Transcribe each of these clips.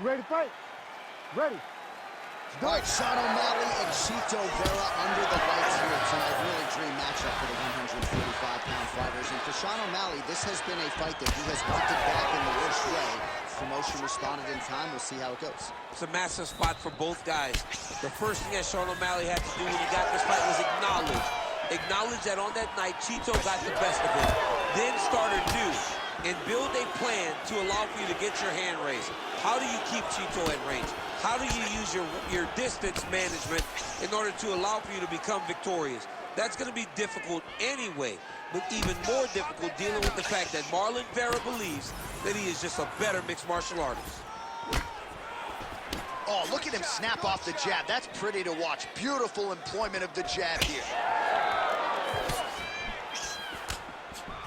Ready to fight? Ready. All right, Sean O'Malley and Chito Vera under the lights here tonight. Really dream matchup for the 145-pound fighters. And for Sean O'Malley, this has been a fight that he has wanted back in the worst way. Promotion responded in time. We'll see how it goes. It's a massive spot for both guys. The first thing that Sean O'Malley had to do when he got this fight was acknowledge that on that night, Chito got the best of him. Then start anew and build a plan to allow for you to get your hand raised. How do you keep Chito at range? How do you use your distance management in order to allow for you to become victorious? That's going to be difficult anyway, but even more difficult dealing with the fact that Marlon Vera believes that he is just a better mixed martial artist. Oh, look at him snap off the jab. That's pretty to watch. Beautiful employment of the jab here.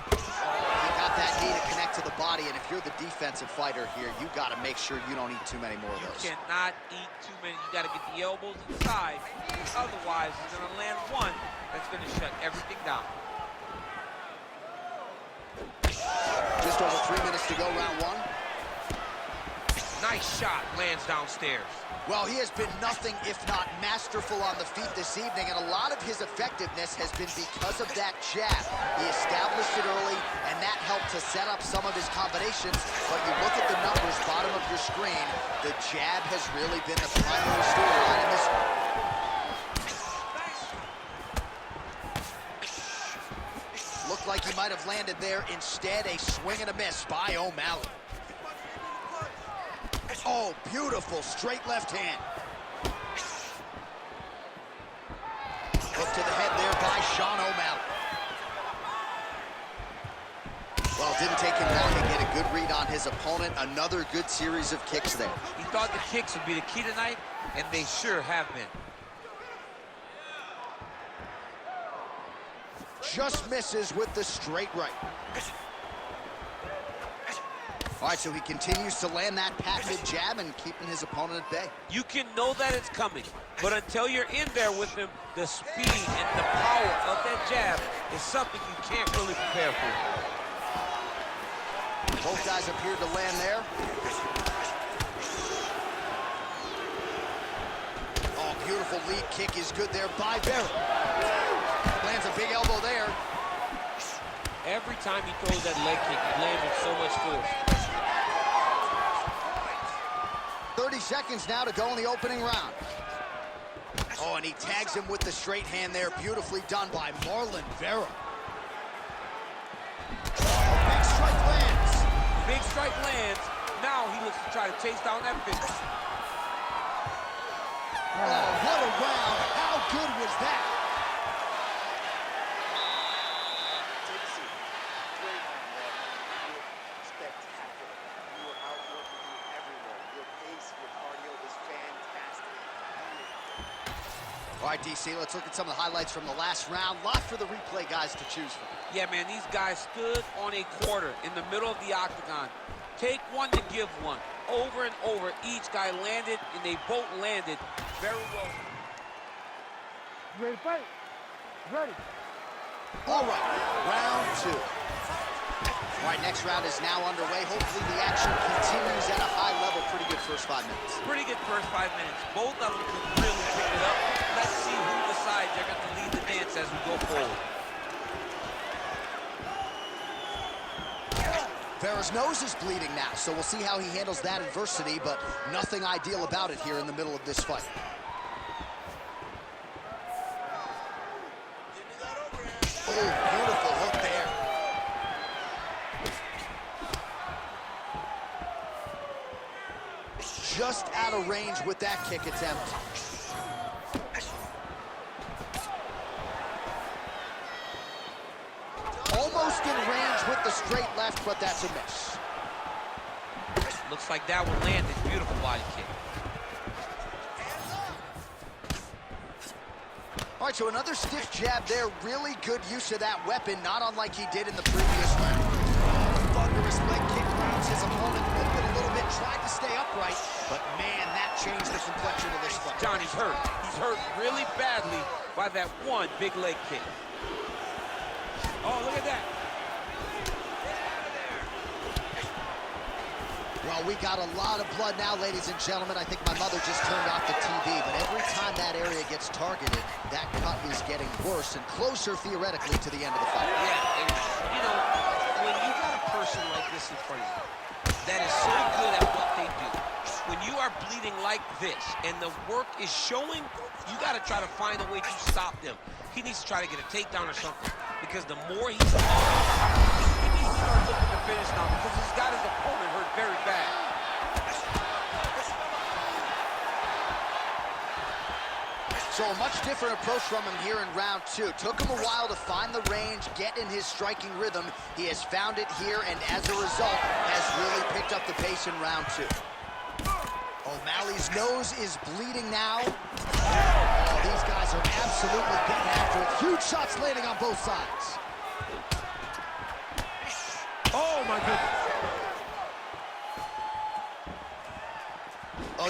He got that knee to connect to the body, and if you're the defensive fighter here, you got to make sure you don't eat too many more of those. You cannot eat too many. You got to get the elbows inside. Otherwise, he's going to land one that's going to shut everything down. Just over 3 minutes to go, round one. Nice shot, lands downstairs. Well, he has been nothing if not masterful on the feet this evening, and a lot of his effectiveness has been because of that jab. He established it early, and that helped to set up some of his combinations. But you look at the numbers, bottom of your screen, the jab has really been the primary storyline in this one. Looked like he might have landed there. Instead, a swing and a miss by O'Malley. Oh, beautiful straight left hand. Hook to the head there by Sean O'Malley. Well, it didn't take him long to get a good read on his opponent. Another good series of kicks there. He thought the kicks would be the key tonight, and they sure have been. Just misses with the straight right. All right, so he continues to land that patented jab and keeping his opponent at bay. You can know that it's coming, but until you're in there with him, the speed and the power of that jab is something you can't really prepare for. Both guys appeared to land there. Oh, beautiful lead kick is good there by Vera. Lands a big elbow there. Every time he throws that leg kick, he lands with so much force. 30 seconds now to go in the opening round. Oh, and he tags him with the straight hand there. Beautifully done by Marlon Vera. Big strike lands. Big strike lands. Now he looks to try to chase down that finish. Oh, what a round. How good was that? All right, DC, let's look at some of the highlights from the last round. Lot for the replay guys to choose from. Yeah, man, these guys stood on a quarter in the middle of the octagon. Take one to give one. Over and over, each guy landed, and they both landed very well. Ready to fight? Ready. All right, round two. All right, next round is now underway. Hopefully the action continues at a high level. Pretty good first 5 minutes. Pretty good first 5 minutes. Both of them can really pick it up. Let's see who decides they're going to lead the dance as we go forward. Vera's nose is bleeding now, so we'll see how he handles that adversity, but nothing ideal about it here in the middle of this fight. Oh, beautiful hook there. Just out of range with that kick attempt. Almost in range with the straight left, but that's a miss. Looks like that one landed. Beautiful body kick. All right, so another stiff jab there. Really good use of that weapon, not unlike he did in the previous round. Thunderous leg kick rounds his opponent open a little bit, tried to stay upright, but man, that changed the complexion of this fight. Johnny's hurt. He's hurt really badly by that one big leg kick. Oh, look at that. Well, we got a lot of blood now, ladies and gentlemen. I think my mother just turned off the TV, but every time that area gets targeted, that cut is getting worse and closer, theoretically, to the end of the fight. Yeah, and, you know, when you got a person like this in front of you that is so good at what they do, when you are bleeding like this and the work is showing, you got to try to find a way to stop them. He needs to try to get a takedown or something, because the more he's he needs to start looking to finish now, because he's got his opponent hurt very bad. So a much different approach from him here in round two. Took him a while to find the range, get in his striking rhythm. He has found it here, and as a result, has really picked up the pace in round two. O'Malley's nose is bleeding now. Oh, these guys are absolutely getting after it. Huge shots landing on both sides. Oh, my goodness.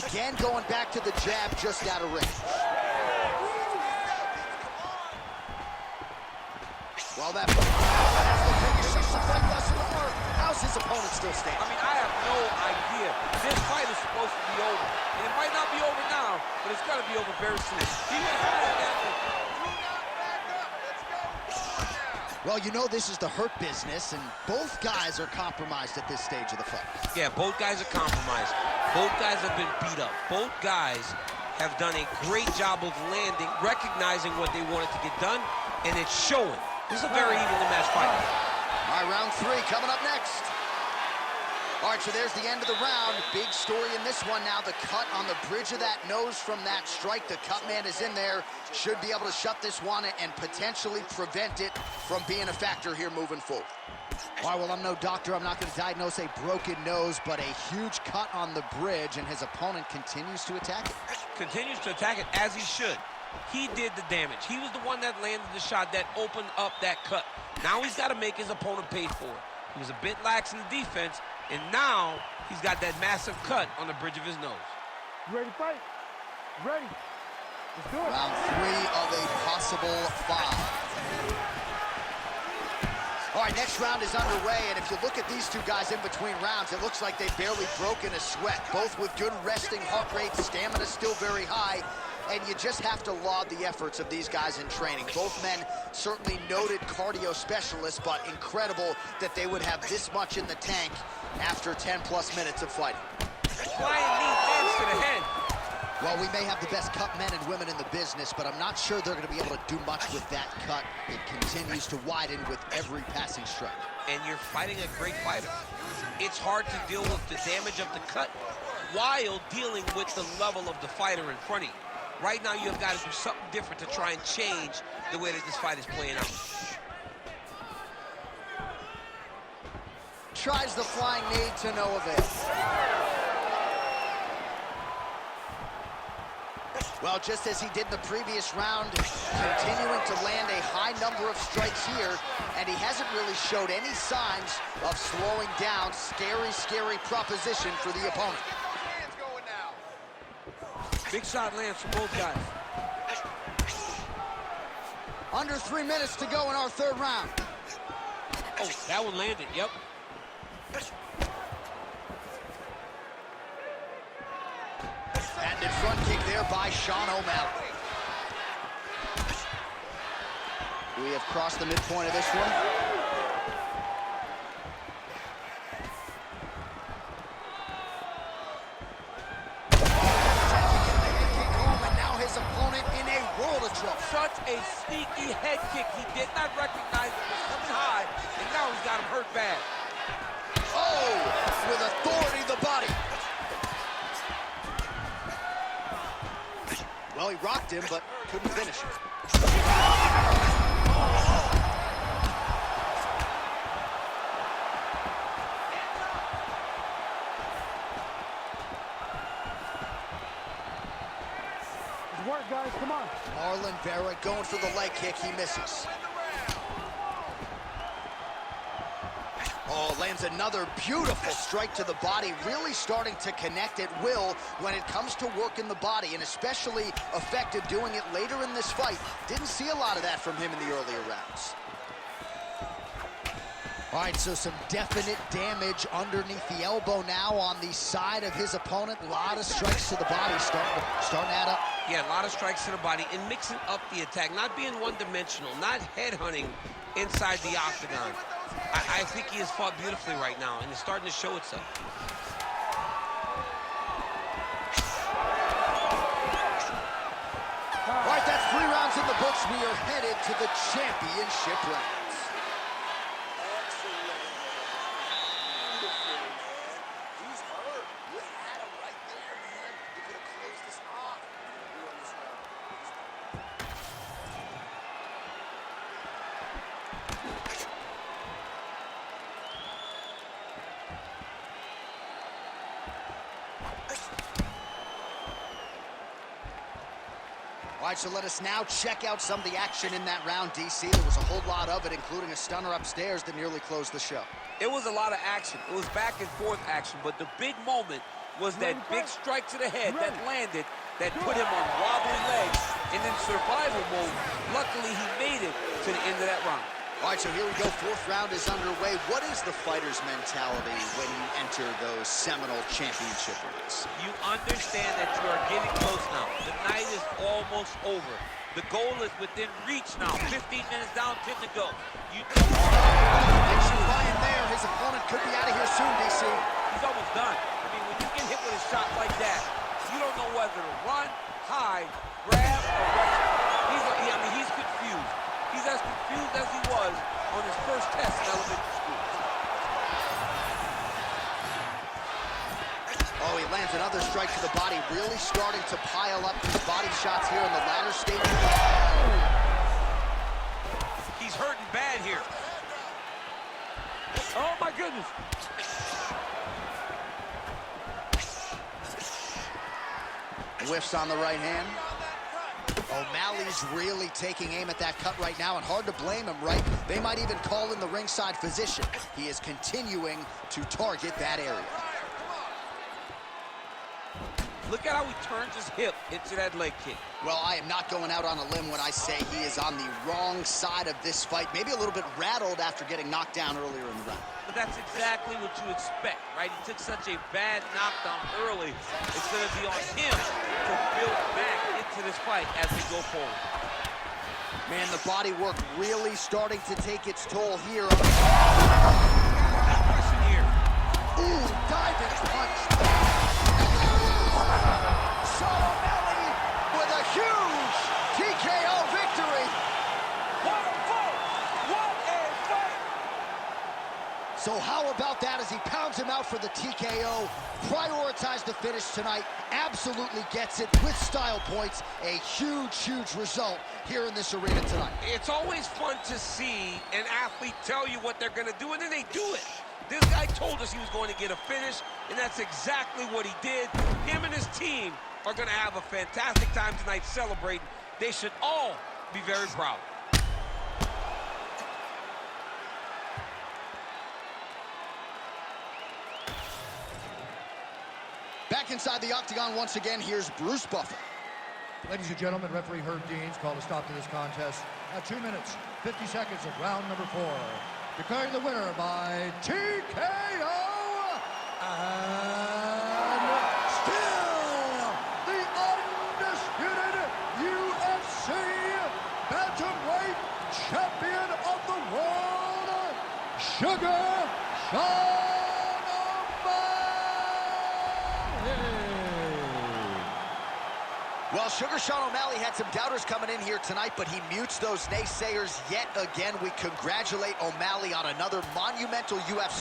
Again, going back to the jab just out of range. Well, that has the biggest shots of the fight thus far. How's his opponent still standing? I mean, I have no idea. This fight is supposed to be over. And it might not be over now, but it's got to be over very soon. He was holding that. Well, you know this is the hurt business, and both guys are compromised at this stage of the fight. Yeah, both guys are compromised. Both guys have been beat up. Both guys have done a great job of landing, recognizing what they wanted to get done, and it's showing. This is a very evenly matched fight. All right, round three coming up next. All right, so there's the end of the round. Big story in this one now. The cut on the bridge of that nose from that strike. The cut man is in there. Should be able to shut this one and potentially prevent it from being a factor here moving forward. All right, well, I'm no doctor. I'm not going to diagnose a broken nose, but a huge cut on the bridge, and his opponent continues to attack it. Continues to attack it as he should. He did the damage. He was the one that landed the shot that opened up that cut. Now he's got to make his opponent pay for it. He was a bit lax in the defense, and now he's got that massive cut on the bridge of his nose. You ready to fight? Ready. Let's do it. Round three of a possible five. All right, next round is underway, and if you look at these two guys in between rounds, it looks like they've barely broken a sweat. Both with good resting heart rates, stamina still very high, and you just have to laud the efforts of these guys in training. Both men certainly noted cardio specialists, but incredible that they would have this much in the tank after 10-plus minutes of fighting. Flying knee hands to the head. Well, we may have the best cut men and women in the business, but I'm not sure they're going to be able to do much with that cut. It continues to widen with every passing strike. And you're fighting a great fighter. It's hard to deal with the damage of the cut while dealing with the level of the fighter in front of you. Right now, you have got to do something different to try and change the way that this fight is playing out. Tries the flying knee to no avail. Well, just as he did in the previous round, continuing to land a high number of strikes here, and he hasn't really showed any signs of slowing down. Scary, scary proposition for the opponent. Big shot lands for both guys. Under 3 minutes to go in our third round. Oh, that one landed, yep. Patented front kick there by Sean O'Malley. We have crossed the midpoint of this one. Opponent in a world of trouble. Such a sneaky head kick. He did not recognize it was coming high, and now he's got him hurt bad. Oh, with authority the body. Well, he rocked him, but couldn't finish it. Work, guys, come on. VERA going for the leg kick, he misses. Oh, lands another beautiful strike to the body, really starting to connect at will when it comes to work in the body, and especially effective doing it later in this fight. Didn't see a lot of that from him in the earlier rounds. All right, so some definite damage underneath the elbow now on the side of his opponent. A lot of strikes to the body starting to add up. Yeah, a lot of strikes to the body and mixing up the attack, not being one-dimensional, not headhunting inside the octagon. I think he has fought beautifully right now, and it's starting to show itself. All right, that's 3 rounds in the books. We are headed to the championship rounds. All right, so let us now check out some of the action in that round, DC. There was a whole lot of it, including a stunner upstairs that nearly closed the show. It was a lot of action. It was back and forth action, but the big moment was that big strike to the head that landed, that put him on wobbly legs, and in survival mode, luckily he made it to the end of that round. All right, so here we go. 4th round is underway. What is the fighter's mentality when you enter those seminal championship rounds? You understand that you are getting close now. The night is almost over. The goal is within reach now. 15 minutes down, 10 to go. Action flying there. His opponent could be out of here soon, DC. He's almost done. I mean, when you get hit with a shot like that, you don't know whether to run, hide, grab, or wrestle. He's confused. He's as confused as he was on his first test in elementary school. Oh, he lands another strike to the body, really starting to pile up these body shots here in the latter stages. He's hurting bad here. Oh, my goodness. Whiffs on the right hand. O'Malley's really taking aim at that cut right now, and hard to blame him, right? They might even call in the ringside physician. He is continuing to target that area. Look at how he turns his hip into that leg kick. Well, I am not going out on a limb when I say he is on the wrong side of this fight. Maybe a little bit rattled after getting knocked down earlier in the round. But that's exactly what you expect, right? He took such a bad knockdown early. It's going to be on him to build back into this fight as we go forward. Man, the body work really starting to take its toll here. Question here. Ooh, diving punch. O'Malley with a huge TKO victory. What a fight! What a fight! So how about that as he pounds him out for the TKO? Prioritized the finish tonight. Absolutely gets it with style points. A huge, huge result here in this arena tonight. It's always fun to see an athlete tell you what they're going to do, and then they do it. This guy told us he was going to get a finish, and that's exactly what he did. Him and his team are going to have a fantastic time tonight celebrating. They should all be very proud. Back inside the octagon once again, here's Bruce Buffer. Ladies and gentlemen, referee Herb Deans called a stop to this contest at 2 minutes, 50 seconds of round number 4. Declaring the winner by TKO, and still the undisputed UFC bantamweight champion of the world, Sugar Sean O'Malley. Well, Sugar Sean O'Malley had some doubters coming in here tonight, but he mutes those naysayers yet again. We congratulate O'Malley on another monumental UFC